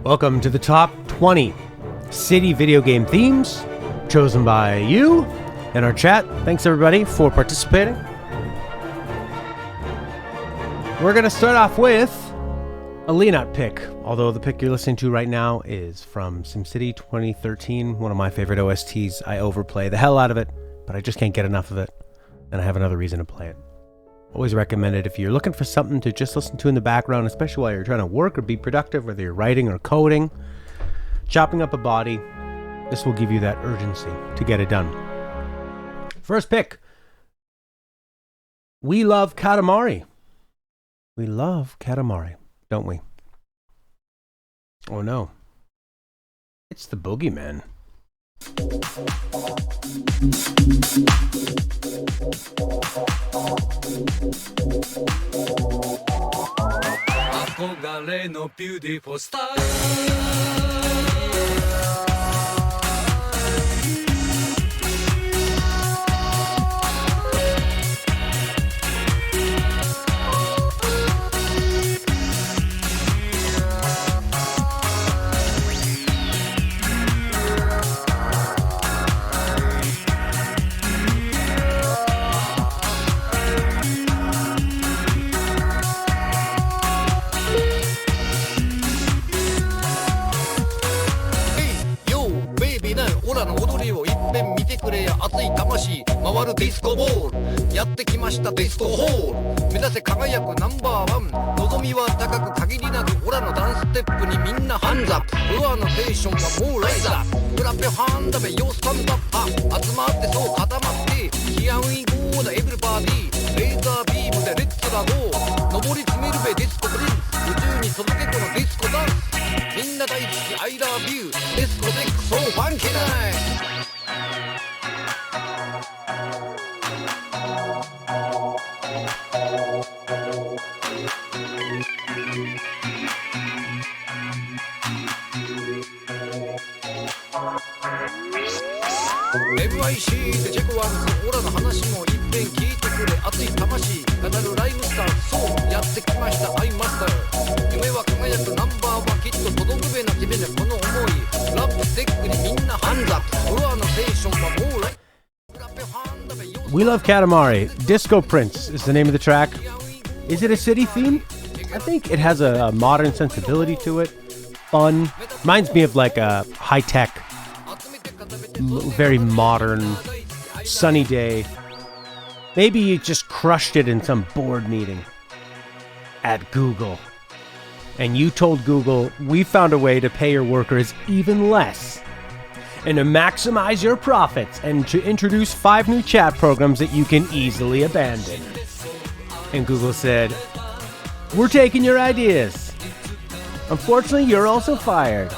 Welcome to the top 20 city video game themes chosen by you in our chat. Thanks everybody for participating. We're going to start off with a Leenat pick, although the pick you're listening to right now is from SimCity 2013, one of my favorite OSTs. I overplay the hell out of it, but I just can't get enough of it, and I have another reason to play it. Always recommend it if you're looking for something to just listen to in the background, especially while you're trying to work or be productive, whether you're writing or coding, chopping up a body. This will give you that urgency to get it done. First pick. We love Katamari. We love Katamari, don't we? Oh no. It's the boogeyman. 憧れのビューティフォースター 回るディスコボールやってきましたディスコホール目指せ輝くナンバーワン望みは高く限りなくオラのダンステップにみんなハンズアップフロアのテンションはもうライズアップクラッペハンダベヨースタンドアップ集まってそう固まってヒアウィゴーだエブリバディレーザービームでレッツラゴー上り詰めるべディスコプリンス宇宙に届けこのディスコダンスみんな大好き I love you ディスコでクソファンキーナイ FFXIV でチェコワンズオラの話も一遍聞いてくれ熱い魂語るライムスターそうやってきましたアイマスター夢は輝くナンバーワンきっと届くべな君ねこの思いラップステックにみんなハンズアップフロアのテンションはもうライ We love Katamari. Disco Prince is the name of the track. Is it a city theme? I think it has a modern sensibility to it. Fun. Reminds me of like a high-tech, very modern, sunny day. Maybe you just crushed it in some board meeting at Google. And you told Google, we found a way to pay your workers even less. And to maximize your profits and to introduce 5 new chat programs that you can easily abandon. And Google said, we're taking your ideas. Unfortunately, you're also fired.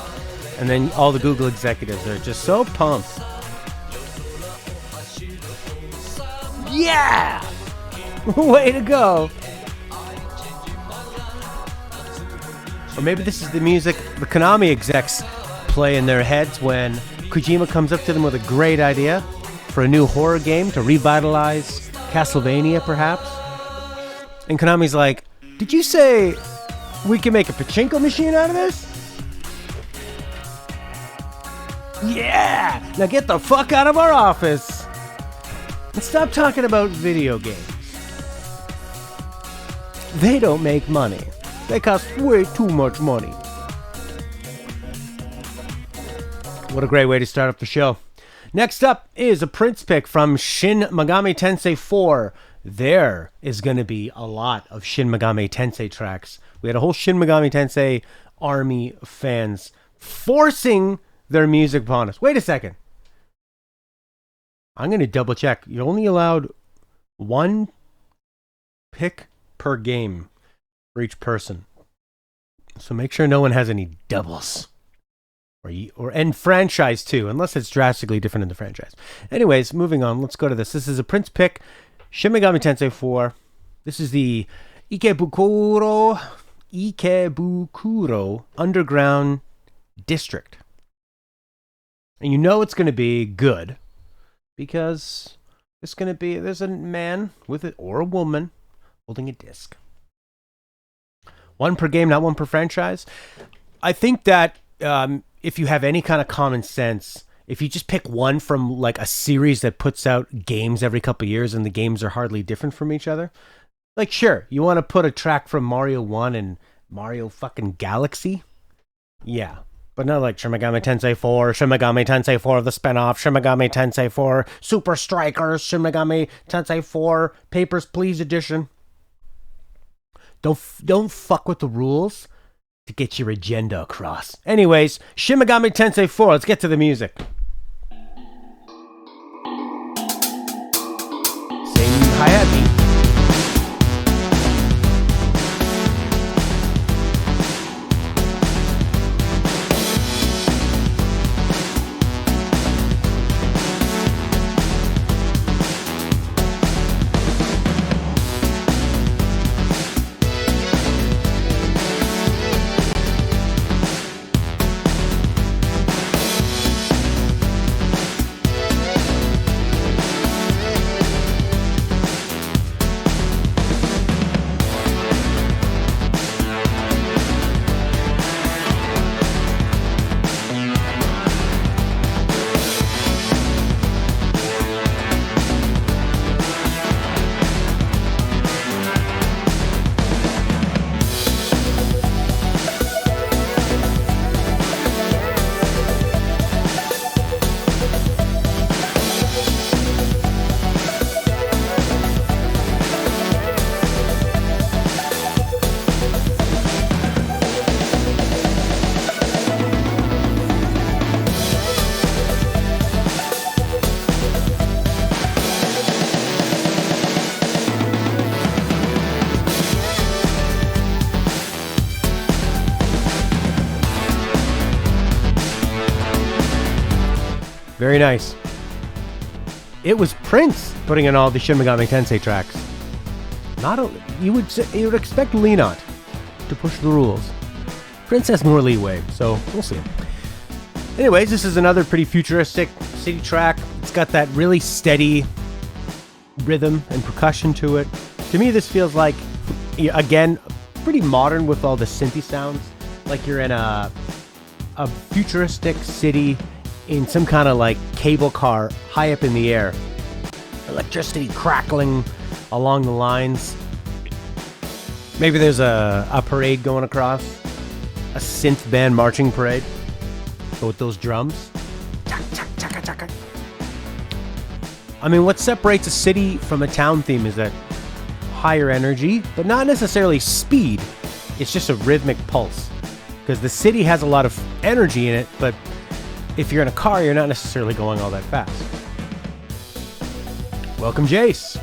And then all the Google executives are just so pumped. Yeah! Way to go! Or maybe this is the music the Konami execs play in their heads when Kojima comes up to them with a great idea for a new horror game to revitalize Castlevania, perhaps. And Konami's like, did you say we can make a pachinko machine out of this? Yeah! Now get the fuck out of our office! And stop talking about video games. They don't make money. They cost way too much money. What a great way to start up the show. Next up is a Prince pick from Shin Megami Tensei 4. There is going to be a lot of Shin Megami Tensei tracks. We had a whole Shin Megami Tensei army of fans forcing their music upon us. Wait a second. I'm going to double check. You're only allowed 1 pick per game for each person. So make sure no one has any doubles. And franchise too, unless it's drastically different in the franchise. Anyways, moving on. Let's go to this. This is a Prince pick. Shin Megami Tensei 4. This is the Ikebukuro Underground District. And you know it's going to be good because there's a man with it or a woman holding a disc. 1 per game, not 1 per franchise. I think that if you have any kind of common sense, if you just pick one from like a series that puts out games every couple of years and the games are hardly different from each other, like sure, you want to put a track from Mario 1 and Mario fucking Galaxy? Yeah. But not like Shin Megami Tensei 4, Shin Megami Tensei 4 the spinoff, Shin Megami Tensei 4 Super Strikers, Shin Megami Tensei 4 Papers, Please edition. Don't fuck with the rules to get your agenda across. Anyways, Shin Megami Tensei 4, let's get to the music. Same hi-hat beat. Very nice. It was Prince putting in all the Shin Megami Tensei tracks. You would expect Leenat to push the rules. Prince has more leeway, so we'll see. Anyways, this is another pretty futuristic city track. It's got that really steady rhythm and percussion to it. To me, this feels like, again, pretty modern with all the synthy sounds. Like you're in a futuristic city in some kind of like cable car high up in the air. Electricity crackling along the lines. Maybe there's a parade going across. A synth band marching parade. But with those drums. I mean, what separates a city from a town theme is that higher energy, but not necessarily speed. It's just a rhythmic pulse. Because the city has a lot of energy in it, but if you're in a car, you're not necessarily going all that fast. Welcome, Jace.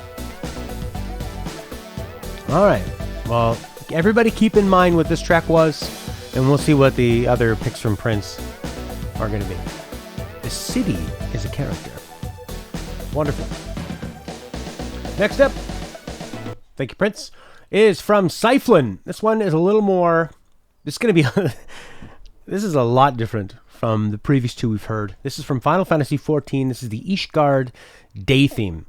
All right. Well, everybody keep in mind what this track was, and we'll see what the other picks from Prince are going to be. The city is a character. Wonderful. Next up, thank you, Prince, is from Cyflan. This one is a little more... This is going to be... This is a lot different from the previous two we've heard. This is from Final Fantasy XIV. This is the Ishgard Day theme.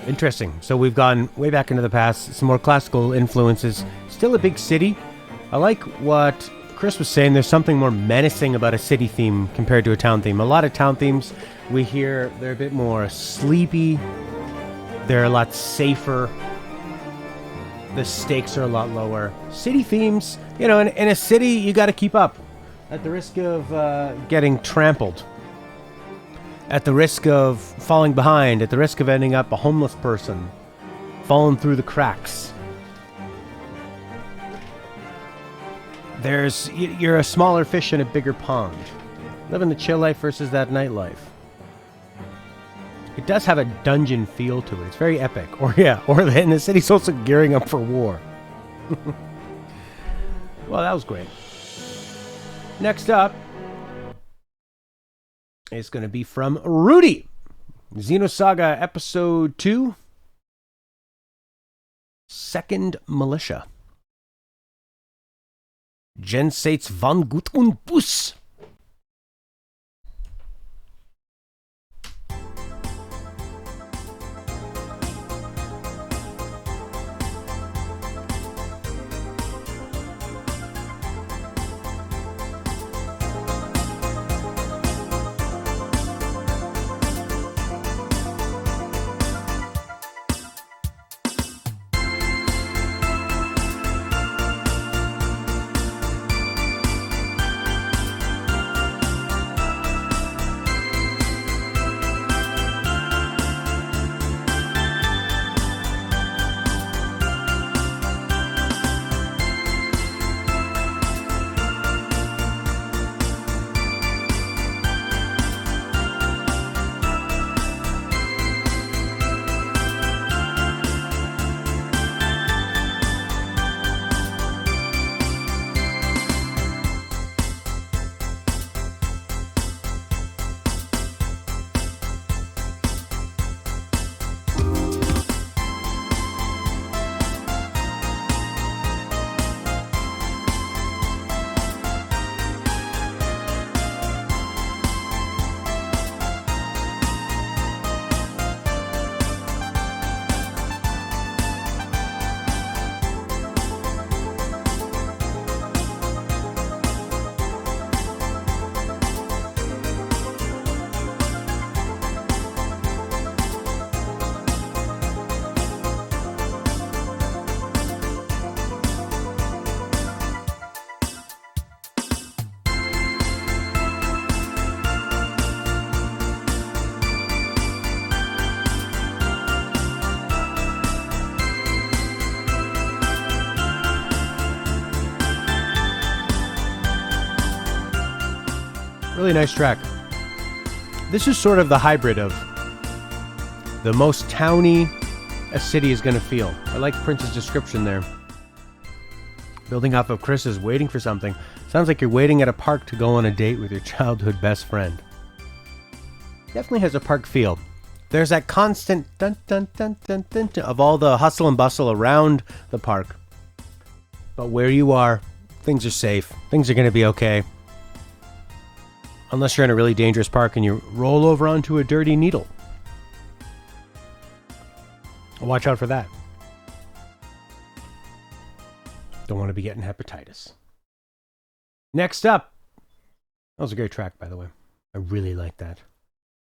Interesting. So we've gone way back into the past, some more classical influences. Still a big city. I like what Kris was saying. There's something more menacing about a city theme compared to a town theme. A lot of town themes we hear, they're a bit more sleepy. They're a lot safer. The stakes are a lot lower. City themes, in a city, you got to keep up. At the risk of getting trampled. At the risk of falling behind. At the risk of ending up a homeless person. Falling through the cracks. You're a smaller fish in a bigger pond. Living the chill life versus that nightlife. It does have a dungeon feel to it. It's very epic. And the city's also gearing up for war. Well, that was great. Next up is going to be from Rudi. Xenosaga Episode 2. Second Militia. Jenseits von Gut und Böse. Really nice track. This is sort of the hybrid of the most towny a city is going to feel. I like Prince's description there. Building off of Kris's waiting for something. Sounds like you're waiting at a park to go on a date with your childhood best friend. Definitely has a park feel. There's that constant dun dun dun dun dun, dun of all the hustle and bustle around the park. But where you are, things are safe. Things are going to be okay. Unless you're in a really dangerous park and you roll over onto a dirty needle. Watch out for that. Don't want to be getting hepatitis. Next up. That was a great track, by the way. I really like that.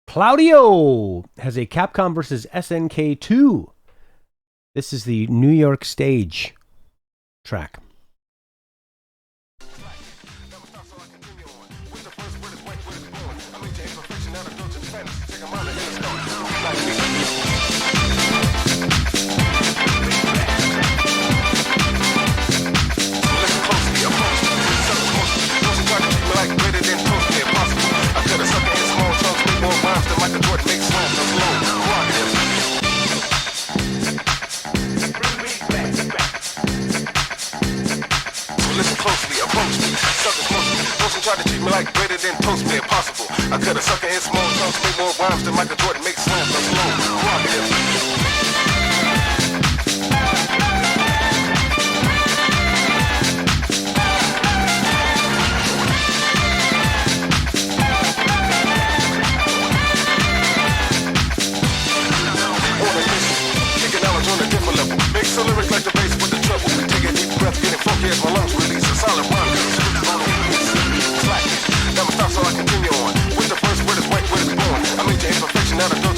Claudio has a Capcom vs. SNK 2. This is the New York stage track. Try to treat me like greater than toast me if possible. I cut a sucker in small chunks, make more rhymes than Michael Jordan makes slams. I'm slow,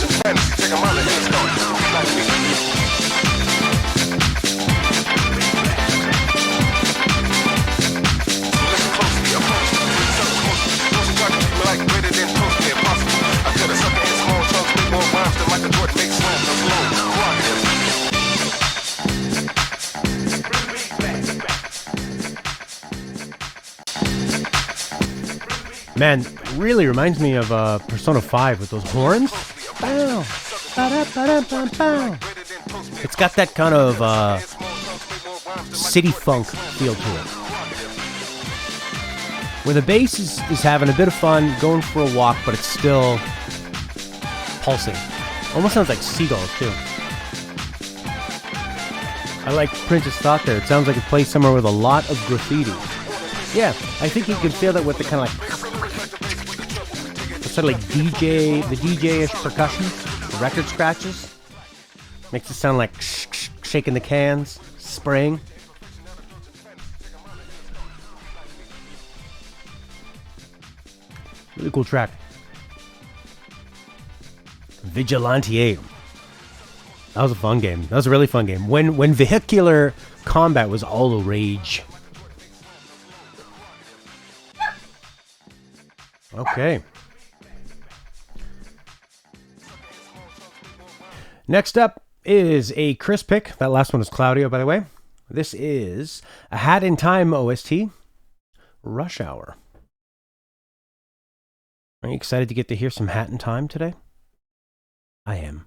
indulgence fantasy. Take a mile ahead and start. Just be like me. Listen closely, approach me. Sucker closely. Those who try to treat me like greater than toast me impossible. I cut a sucker in small chunks, make more rhymes than Michael Jordan makes slams. I'm slow. Prerogative. Man, really reminds me of Persona 5 with those horns. Bow. Ba-da-ba-da-ba-bow. It's got that kind of city funk feel to it. Where the bass is having a bit of fun, going for a walk, but it's still pulsing. Almost sounds like seagulls, too. I like Prince's thought there. It sounds like it plays somewhere with a lot of graffiti. Yeah, I think you can feel that with the kind of like... sort of like the DJ-ish percussion, the record scratches. Makes it sound like shaking the cans, spraying. Really cool track. Vigilante 8. That was a fun game. That was a really fun game. When vehicular combat was all the rage. Okay. Next up is a Kris pick. That last one is Claudio, by the way. This is a Hat in Time OST, Rush Hour. Are you excited to get to hear some Hat in Time today? I am.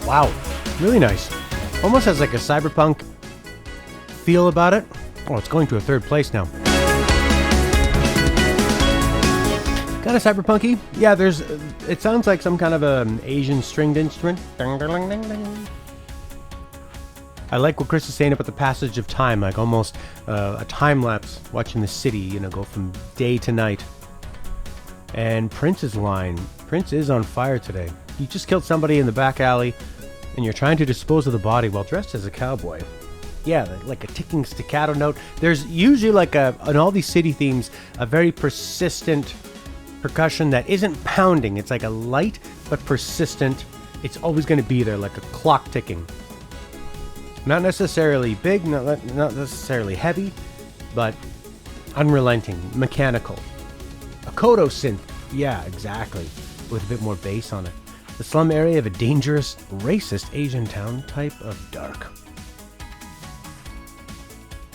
Wow, really nice. Almost has like a cyberpunk feel about it. Oh, it's going to a third place now. Kind of cyberpunky. Yeah, it sounds like some kind of an Asian stringed instrument. I like what Kris is saying about the passage of time, like almost a time lapse, watching the city, go from day to night. And Prince's line, Prince is on fire today. You just killed somebody in the back alley, and you're trying to dispose of the body while dressed as a cowboy. Yeah, like a ticking staccato note. There's usually in all these city themes, a very persistent percussion that isn't pounding. It's like a light but persistent It's always going to be there like a clock ticking. Not necessarily big, not necessarily heavy, but unrelenting, mechanical. A Kodo synth, yeah, exactly, with a bit more bass on it. The slum area of a dangerous, racist Asian town type of dark.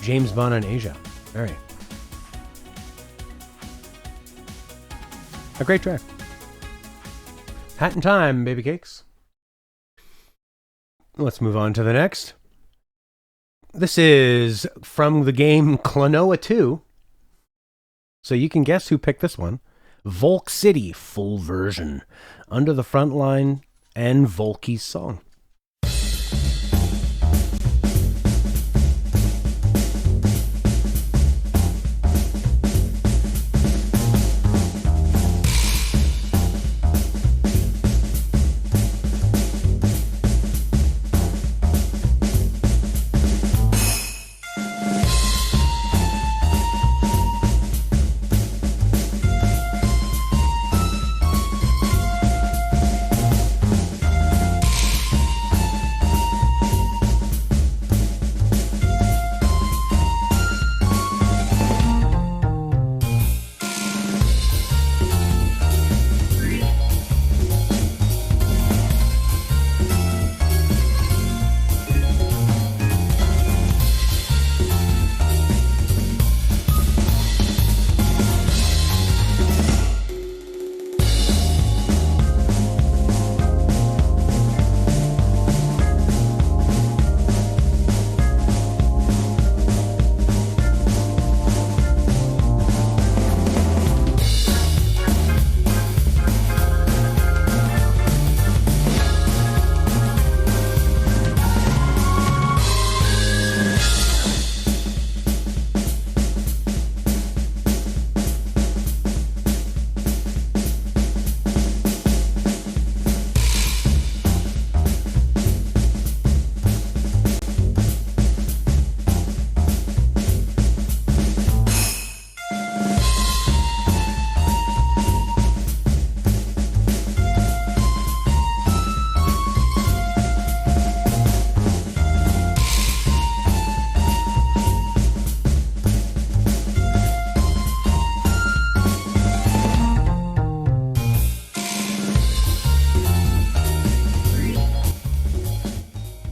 James Bond in Asia. Very. A great track. Hat in time, baby cakes. Let's move on to the next. This is from the game Klonoa 2. So you can guess who picked this one. Volk City, full version. Under the Frontline and Volkies song.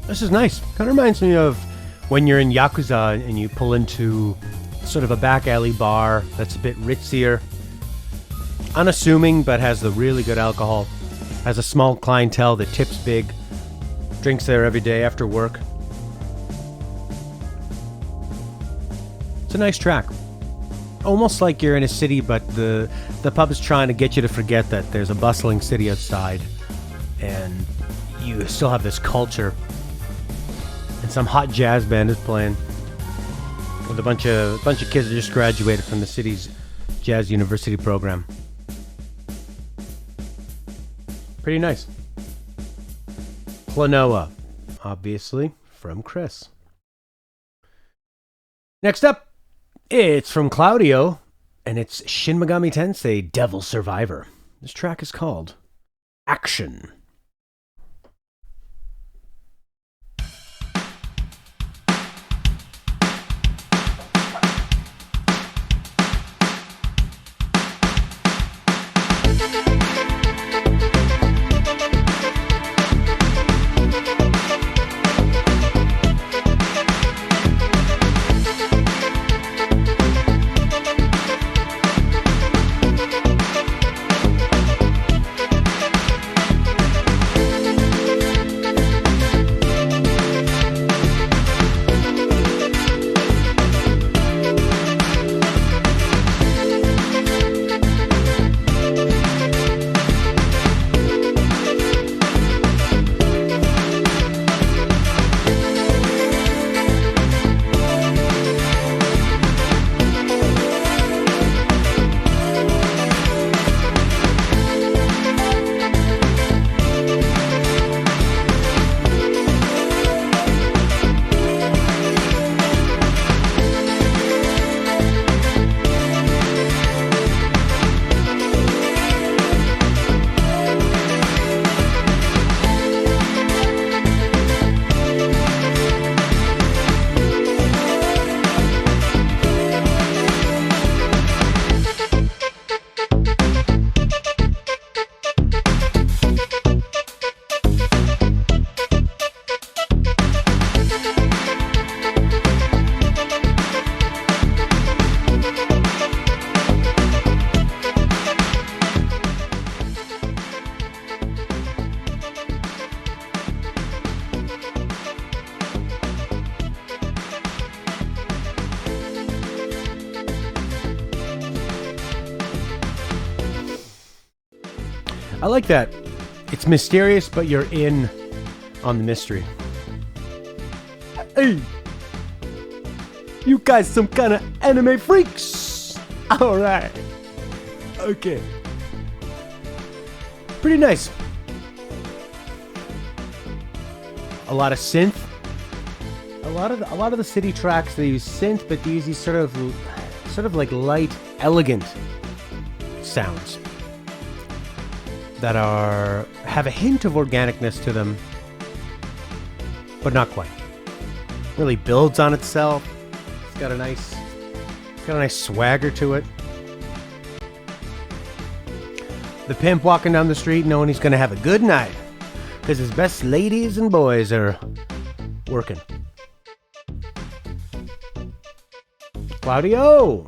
This is nice. Kind of reminds me of when you're in Yakuza and you pull into sort of a back alley bar that's a bit ritzier. Unassuming, but has the really good alcohol. Has a small clientele that tips big. Drinks there every day after work. It's a nice track. Almost like you're in a city, but the pub is trying to get you to forget that there's a bustling city outside. And you still have this culture. And some hot jazz band is playing. With a bunch of kids that just graduated from the city's jazz university program. Pretty nice. Klonoa, obviously, from Kris. Next up, it's from Claudio, and it's Shin Megami Tensei Devil Survivor. This track is called Action. I like that. It's mysterious, but you're in on the mystery. Hey! You guys some kind of anime freaks! Alright. Okay. Pretty nice. A lot of synth. A lot of the city tracks, they use synth, but they use these sort of like light, elegant sounds that have a hint of organicness to them, but not quite. Really builds on itself. It's got a nice swagger to it. The pimp walking down the street knowing he's gonna have a good night because his best ladies and boys are working. Claudio!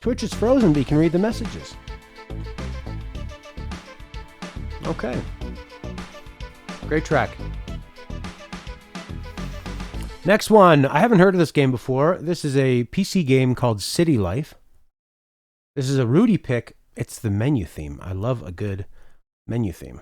Twitch is frozen, but you can read the messages. Okay. Great track. Next one. I haven't heard of this game before. This is a PC game called City Life. This is a Rudi pick. It's the menu theme. I love a good menu theme.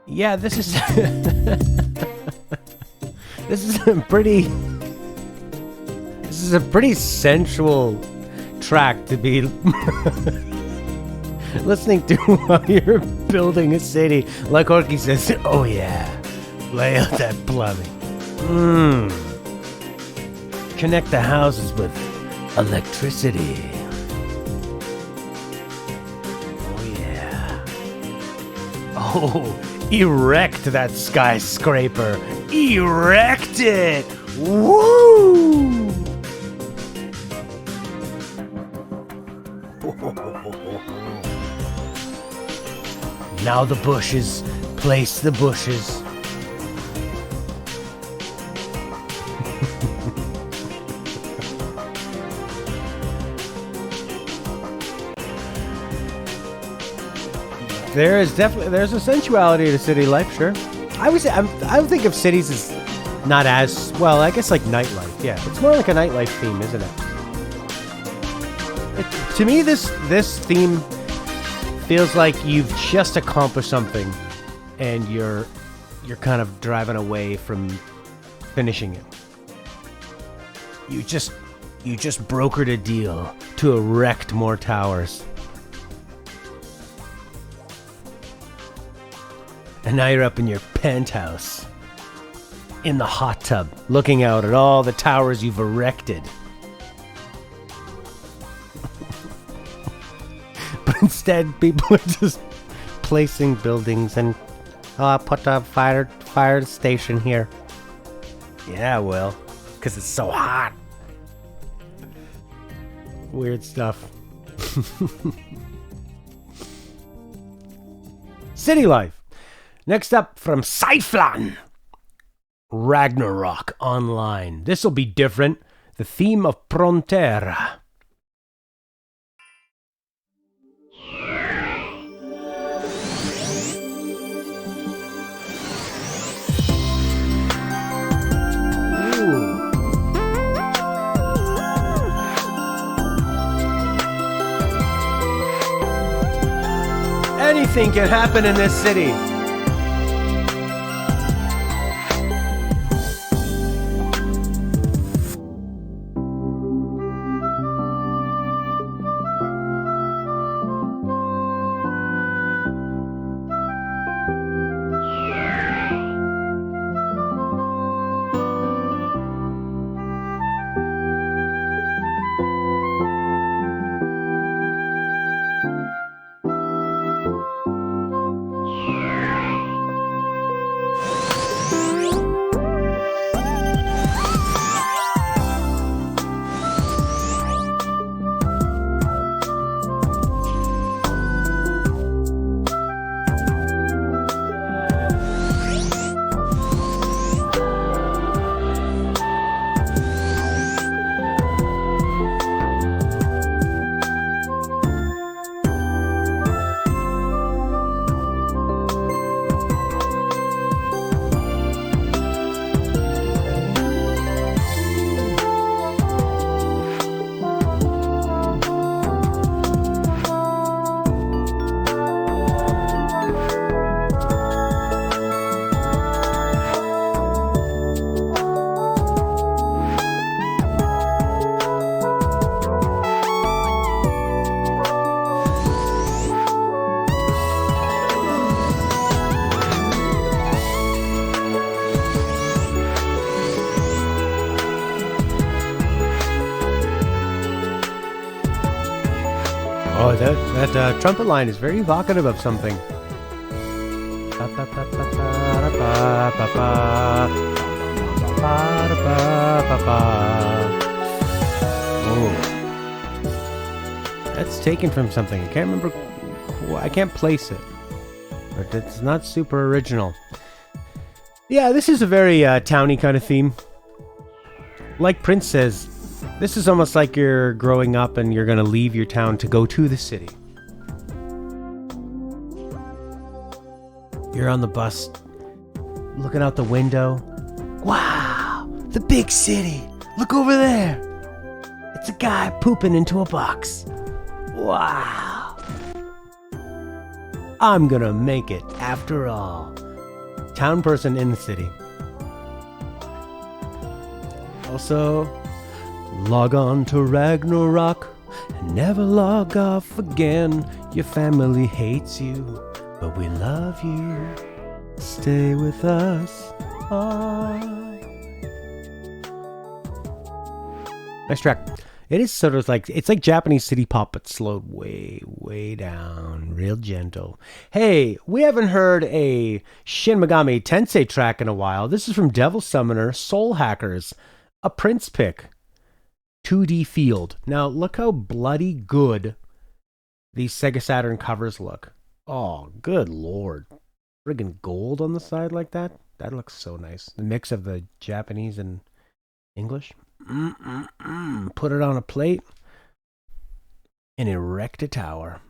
Yeah, this is this is a pretty sensual track to be listening to while you're building a city. Like Orky says, oh yeah, lay out that plumbing. Connect the houses with electricity. Oh yeah. Oh, erect that skyscraper. Erect it. Woo! Now the bushes. Place the bushes. There's a sensuality to city life, sure. I would think of cities as not as well. I guess like nightlife. Yeah, it's more like a nightlife theme, isn't it? To me, this theme feels like you've just accomplished something, and you're kind of driving away from finishing it. You just brokered a deal to erect more towers. And now you're up in your penthouse, in the hot tub, looking out at all the towers you've erected. But instead, people are just placing buildings and, oh, I'll put a fire station here. Yeah, well, because it's so hot. Weird stuff. City life. Next up from Cyflan. Ragnarok Online. This'll be different. The theme of Prontera. Anything can happen in this city. Oh, that trumpet line is very evocative of something. Oh, that's taken from something. I can't remember. I can't place it, but it's not super original. Yeah, this is a very towny kind of theme. Like Prince says, this is almost like you're growing up and you're going to leave your town to go to the city. You're on the bus, looking out the window. Wow, the big city. Look over there. It's a guy pooping into a box. Wow. I'm going to make it after all. Town person in the city. Also, log on to Ragnarok and never log off again. Your family hates you, but we love you. Stay with us. Nice track. It is sort of like, it's like Japanese city pop, but slowed way, way down. Real gentle. Hey, we haven't heard a Shin Megami Tensei track in a while. This is from Devil Summoner, Soul Hackers. A Prince pick. 2D Field. Now, look how bloody good these Sega Saturn covers look. Oh, good lord. Friggin' gold on the side like that? That looks so nice. The mix of the Japanese and English. Put it on a plate and erect a tower.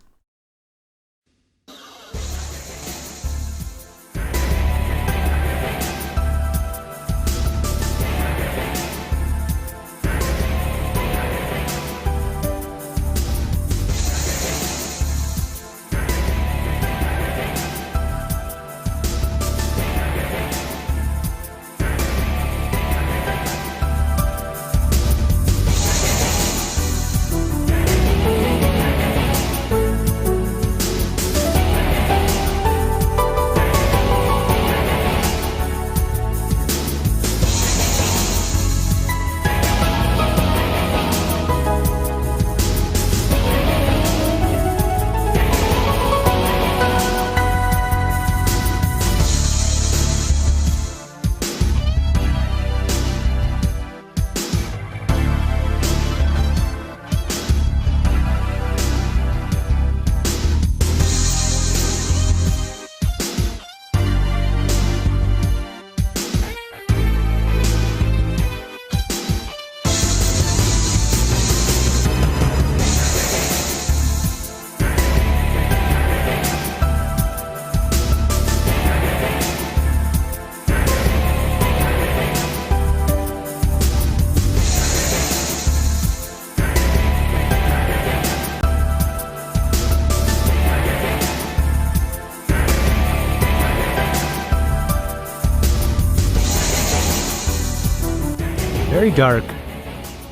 Very dark,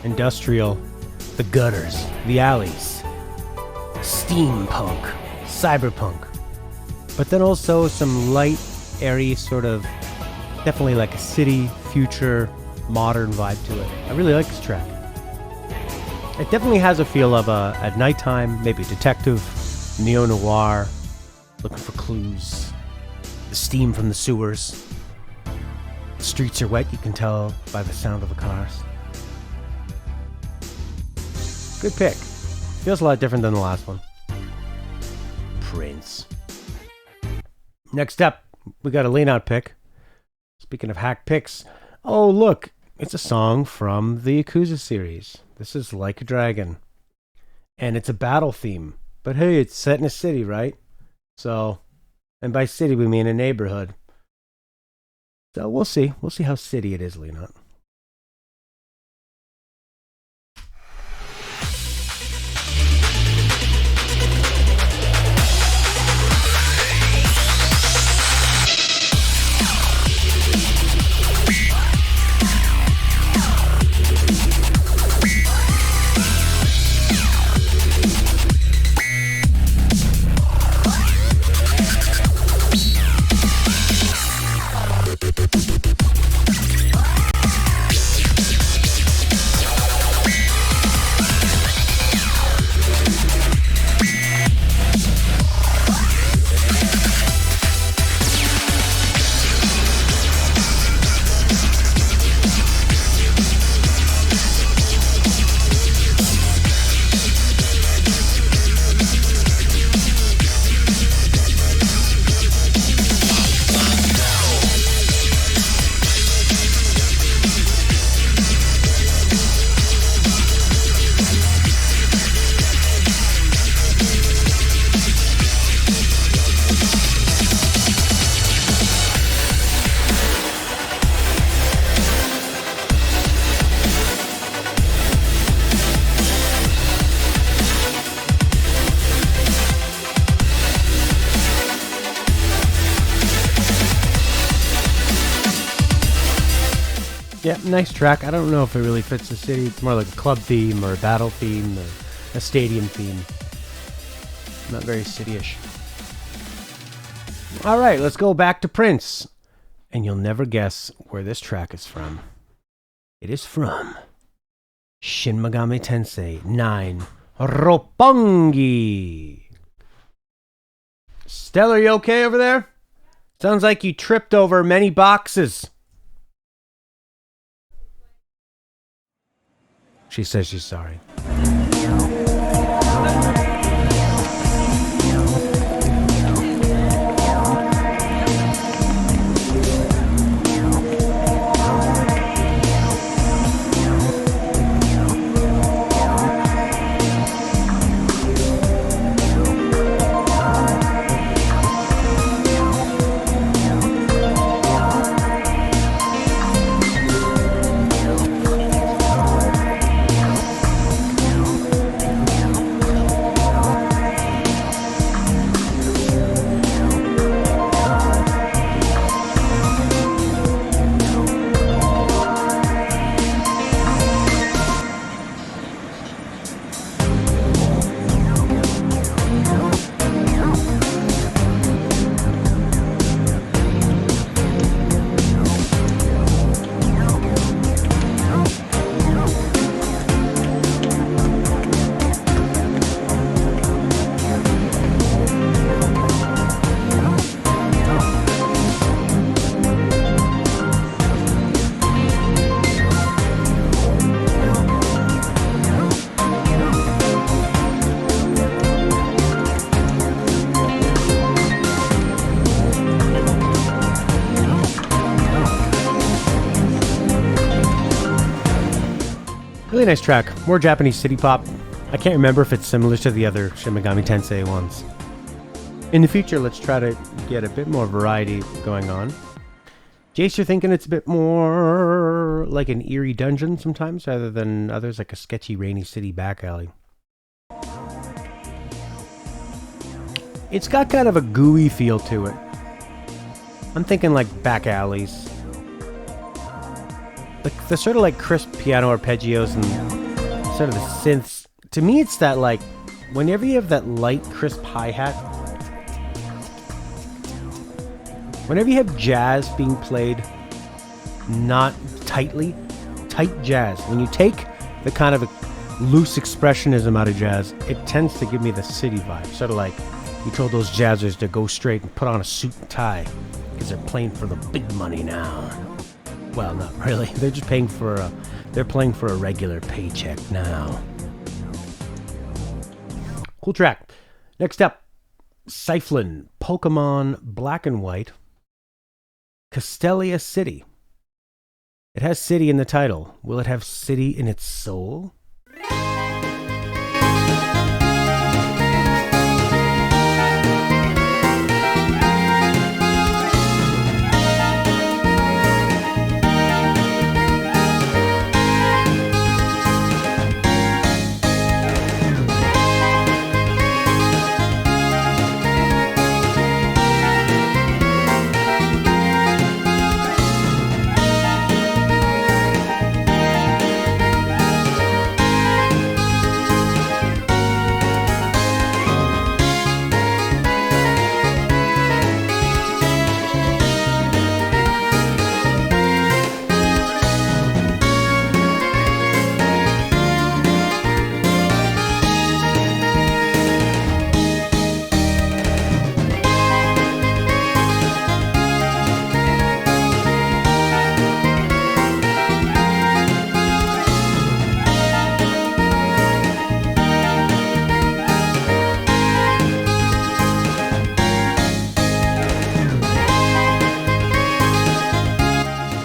industrial, the gutters, the alleys, steampunk, cyberpunk, but then also some light, airy sort of, definitely like a city, future, modern vibe to it. I really like this track. It definitely has a feel of at nighttime, maybe a detective, neo-noir, looking for clues, the steam from the sewers. The streets are wet, you can tell by the sound of the cars. Good pick. Feels a lot different than the last one. Prince. Next up, we got a Leenat pick. Speaking of hack picks, oh look, it's a song from the Nyakuza series. This is Like a Dragon. And it's a battle theme. But hey, it's set in a city, right? So, and by city we mean a neighborhood. So we'll see. We'll see how city it is, Leenat. Yeah, nice track. I don't know if it really fits the city. It's more like a club theme or a battle theme or a stadium theme. Not very city-ish. Alright, let's go back to Prince. And you'll never guess where this track is from. It is from Shin Megami Tensei 9 Roppongi. Stella, you okay over there? Sounds like you tripped over many boxes. She says she's sorry. Really nice track. More Japanese city pop. I can't remember if it's similar to the other Shin Megami Tensei ones. In the future, let's try to get a bit more variety going on. Jace, you're thinking it's a bit more like an eerie dungeon sometimes, rather than others like a sketchy rainy city back alley. It's got kind of a gooey feel to it. I'm thinking like back alleys. like the sort of like crisp piano arpeggios and sort of the synths. To me, it's that like whenever you have that light, crisp hi-hat, whenever you have jazz being played not tightly, tight jazz, when you take the kind of loose expressionism out of jazz, it tends to give me the city vibe. Sort of like you told those jazzers to go straight and put on a suit and tie because they're playing for the big money now. Well, not really. They're just paying for they're playing for a regular paycheck now. Cool track. Next up, Cyflan, Pokemon Black and White, Castelia City. It has city in the title. Will it have city in its soul?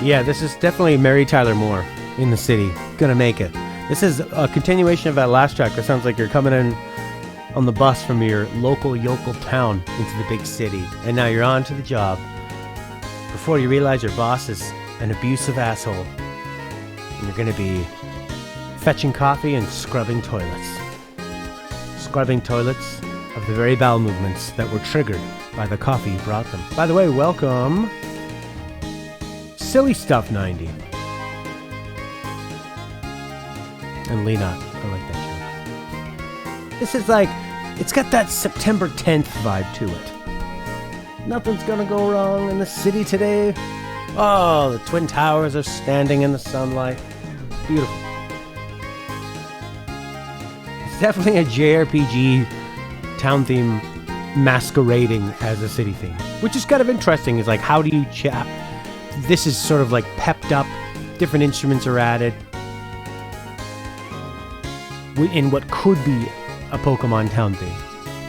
Yeah, this is definitely Mary Tyler Moore in the city. Gonna make it. This is a continuation of that last track. It sounds like you're coming in on the bus from your local yokel town into the big city, and now you're on to the job. Before you realize your boss is an abusive asshole, and you're gonna be fetching coffee and scrubbing toilets. Scrubbing toilets of the very bowel movements that were triggered by the coffee you brought them. By the way, welcome, Silly Stuff 90. And Leenat, I like that joke. This is like, it's got that September 10th vibe to it. Nothing's gonna go wrong in the city today. Oh, the Twin Towers are standing in the sunlight. Beautiful. It's definitely a JRPG town theme masquerading as a city theme, which is kind of interesting. Is like, how do you this is sort of like pepped up, different instruments are added in what could be a Pokemon town theme.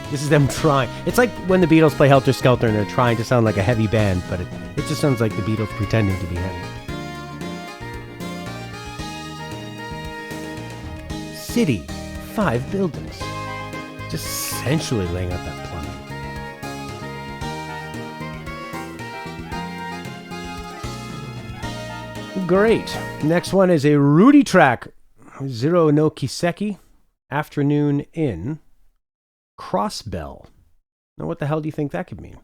This is them trying. It's like when the Beatles play Helter Skelter and they're trying to sound like a heavy band, but it just sounds like the Beatles pretending to be heavy. City, 5 buildings. Just essentially laying out that plumbing. Great. Next one is a Rudi track. Zero no Kiseki, Afternoon in Crossbell. Now what the hell do you think that could mean?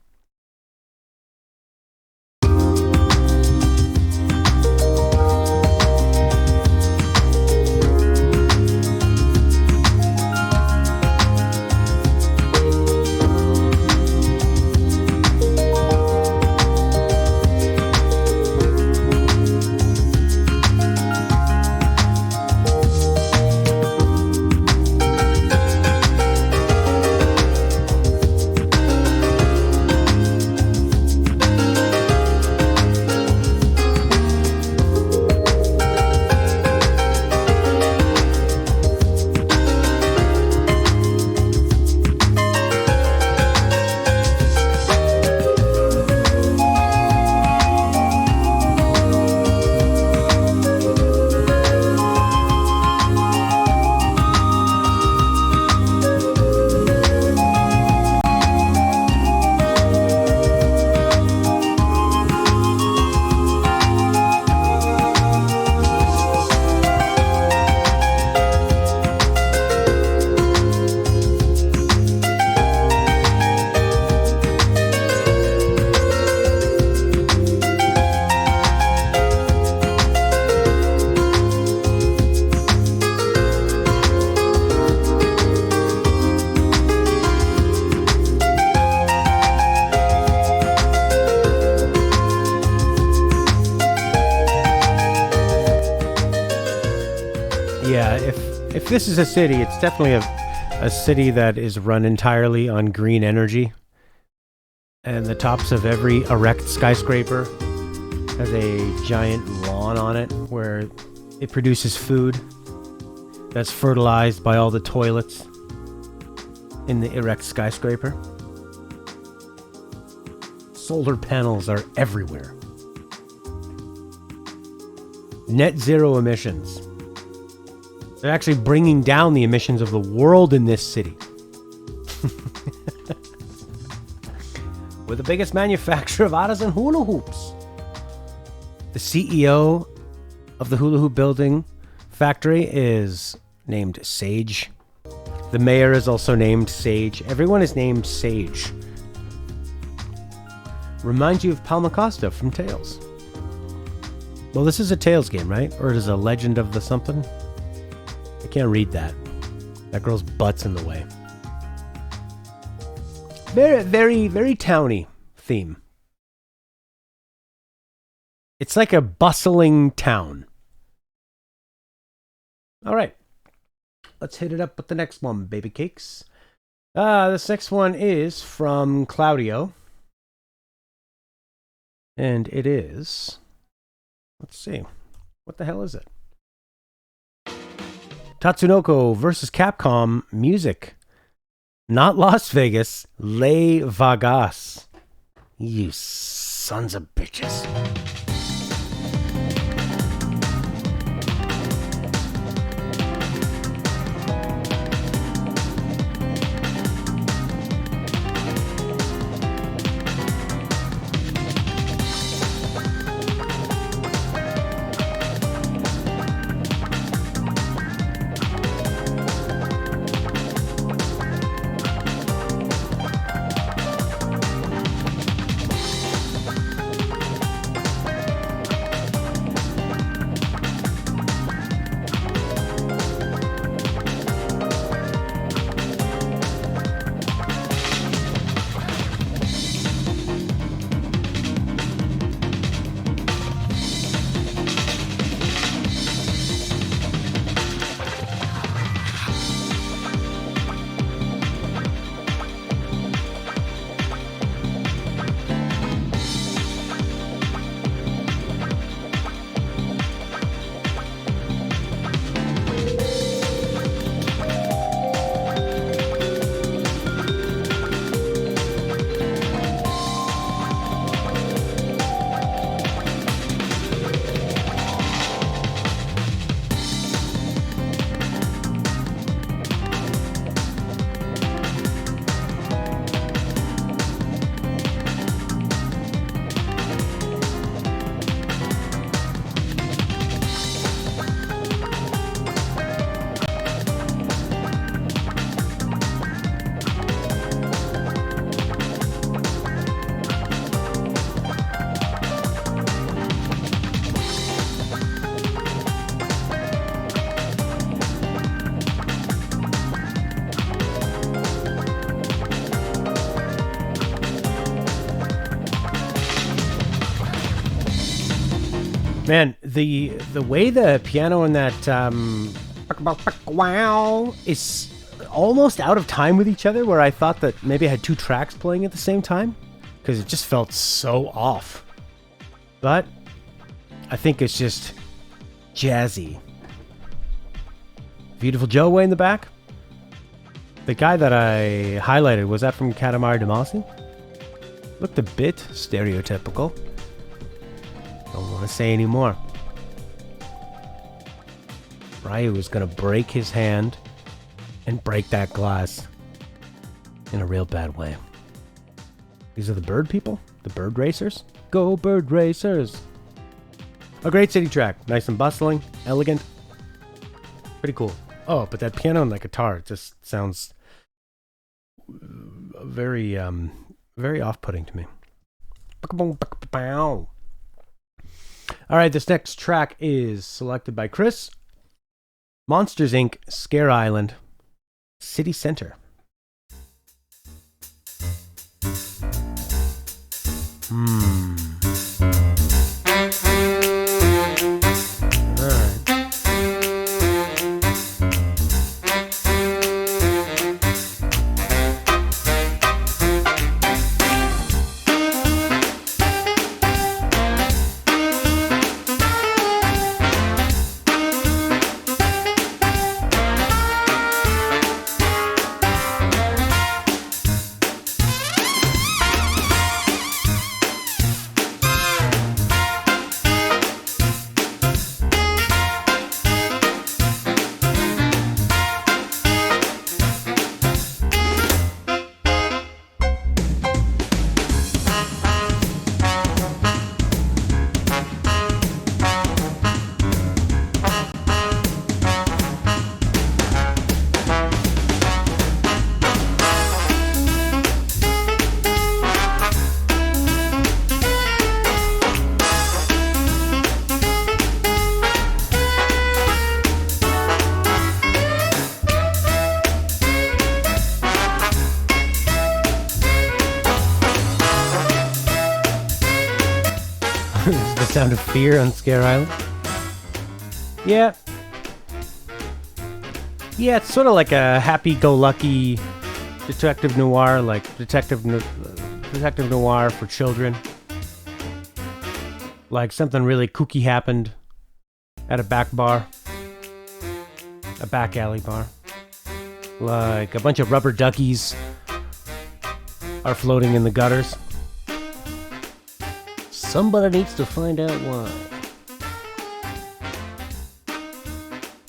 Yeah, if this is a city, it's definitely a city that is run entirely on green energy. And the tops of every erect skyscraper has a giant lawn on it where it produces food that's fertilized by all the toilets in the erect skyscraper. Solar panels are everywhere. Net zero emissions. They're actually bringing down the emissions of the world in this city. We're the biggest manufacturer of artisan hula hoops. The CEO of the hula hoop building factory is named Sage. The mayor is also named Sage. Everyone is named Sage. Reminds you of Palma Costa from Tales. Well, this is a Tales game, right? Or it is a Legend of the something? I can't read that. That girl's butt's in the way. Very, very, very towny theme. It's like a bustling town. All right. Let's hit it up with the next one, baby cakes. This next one is from Claudio. And it is... Let's see. What the hell is it? Tatsunoko versus Capcom music. Not Las Vegas. Les Vagas. You sons of bitches. Man, the way the piano in that wow is almost out of time with each other, where I thought that maybe I had two tracks playing at the same time, because it just felt so off. But I think it's just jazzy. Beautiful Joe way in the back. The guy that I highlighted, was that from Katamari Damacy? Looked a bit stereotypical. Don't want to say any more. Ryu was going to break his hand and break that glass in a real bad way. These are the bird people? The bird racers? Go bird racers! A great city track. Nice and bustling. Elegant. Pretty cool. Oh, but that piano and that guitar just sounds very, very off-putting to me. All right, this next track is selected by Kris. Monsters, Inc., Scare Island, City Center. All right. This is the sound of fear on Scare Island. Yeah. Yeah, it's sort of like a happy-go-lucky detective noir, like detective noir for children. Like something really kooky happened at a back bar. A back alley bar. Like a bunch of rubber duckies are floating in the gutters. Somebody needs to find out why.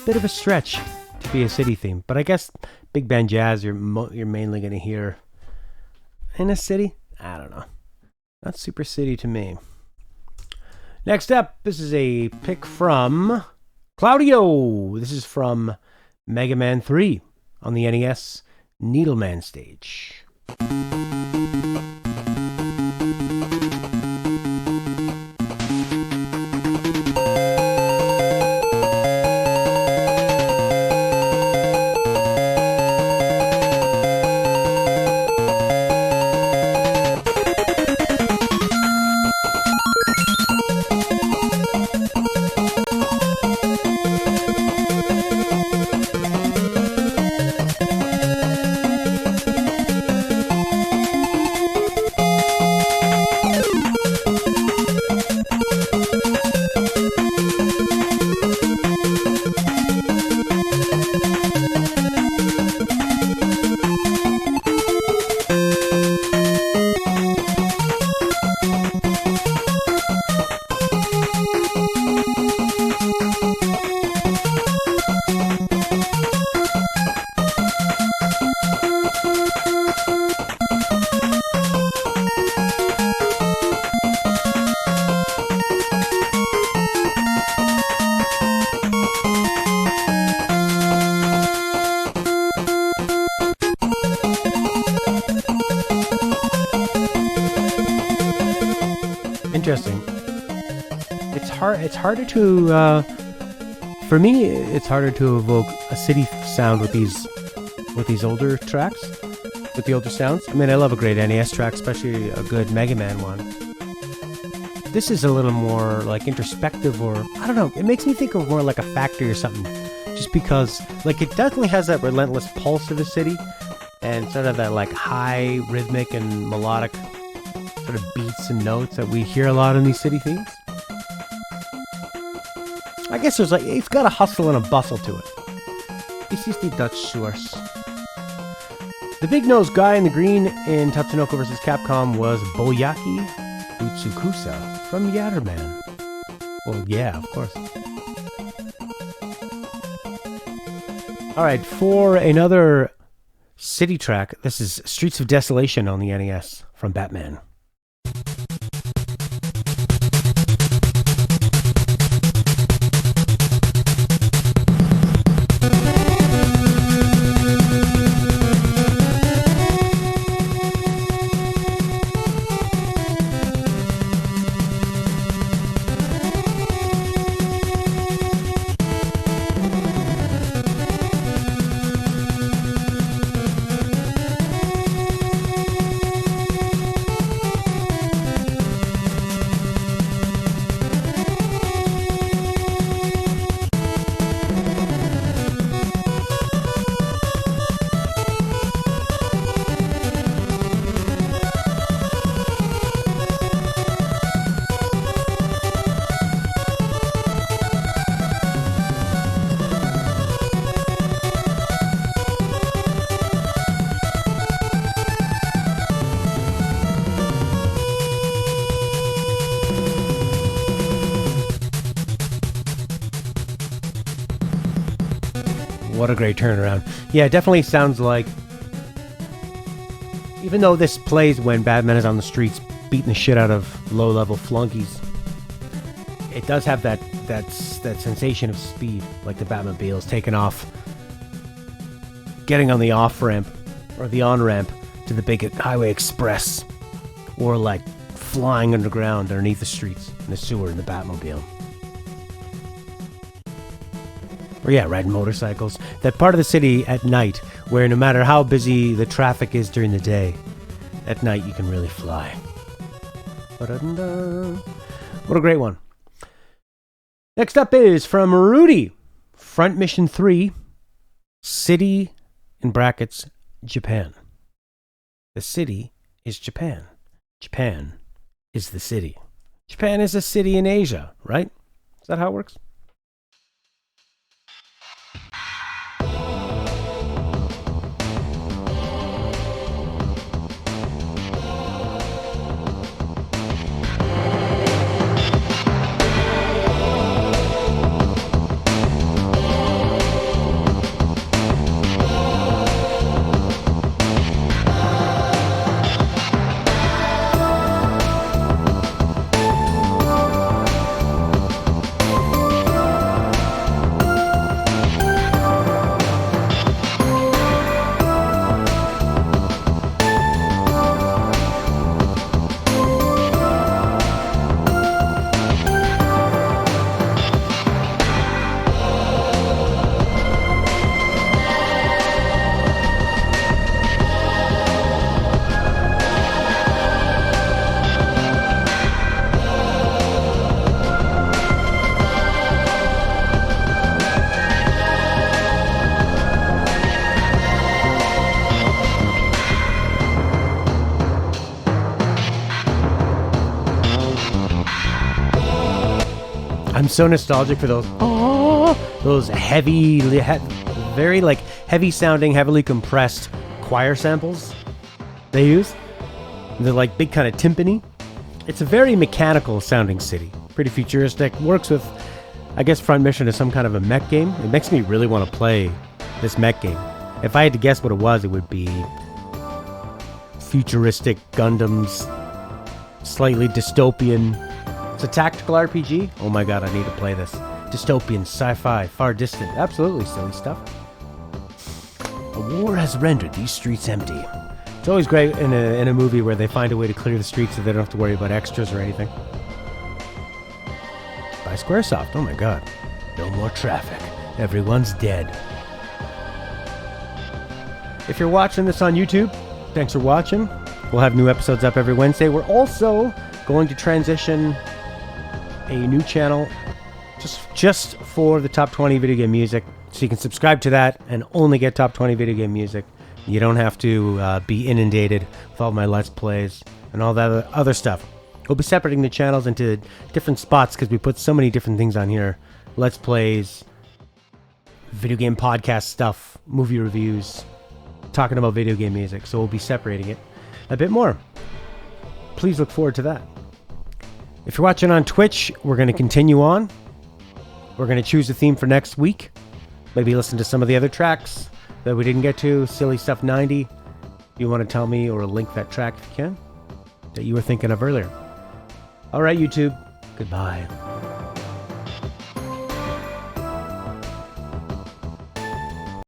Bit of a stretch to be a city theme, but I guess big band jazz you're mainly going to hear in a city. I don't know. Not super city to me. Next up, this is a pick from Claudio. This is from Mega Man 3 on the NES Needleman stage. Interesting. It's harder to, for me, it's harder to evoke a city sound with these older tracks, with the older sounds. I mean, I love a great NES track, especially a good Mega Man one. This is a little more like introspective, or I don't know. It makes me think of more like a factory or something, just because like it definitely has that relentless pulse of the city, and sort of that like high rhythmic and melodic sort of beats and notes that we hear a lot in these city themes. I guess there's like, it's got a hustle and a bustle to it. This is the Dutch source. The big-nosed guy in the green in Tatsunoko vs. Capcom was Boyaki Utsukusa from Yatterman. Well, yeah, of course. Alright, for another city track, this is Streets of Desolation on the NES from Batman. What a great turnaround. Yeah, it definitely sounds like, even though this plays when Batman is on the streets beating the shit out of low-level flunkies, it does have that sensation of speed, like the Batmobile's taking off, getting on the off-ramp, or the on-ramp, to the big highway express, or like flying underground underneath the streets, in the sewer in the Batmobile. Or yeah, riding motorcycles. That part of the city at night, where no matter how busy the traffic is during the day, at night you can really fly. What a great one. Next up is from Rudi. Front Mission 3, City, in brackets, Japan. The city is Japan. Japan is the city. Japan is a city in Asia, right? Is that how it works? I'm so nostalgic for those heavy, very like heavy sounding, heavily compressed choir samples they use. They're like big kind of timpani. It's a very mechanical sounding city. Pretty futuristic. Works with, I guess, Front Mission is some kind of a mech game. It makes me really want to play this mech game. If I had to guess what it was, it would be futuristic Gundams, slightly dystopian. It's a tactical RPG. Oh my god, I need to play this. Dystopian, sci-fi, far distant. Absolutely silly stuff. A war has rendered these streets empty. It's always great in a movie where they find a way to clear the streets so they don't have to worry about extras or anything. By Squaresoft. Oh my god. No more traffic. Everyone's dead. If you're watching this on YouTube, thanks for watching. We'll have new episodes up every Wednesday. We're also going to transition a new channel just for the top 20 video game music, so you can subscribe to that and only get top 20 video game music. You don't have to be inundated with all my Let's Plays and all that other stuff. We'll be separating the channels into different spots because we put so many different things on here. Let's Plays, video game podcast stuff, movie reviews, talking about video game music. So we'll be separating it a bit more. Please look forward to that. If you're watching on Twitch, we're going to continue on. We're going to choose a theme for next week. Maybe listen to some of the other tracks that we didn't get to. Silly Stuff 90. You want to tell me or link that track if you can that you were thinking of earlier. All right, YouTube. Goodbye.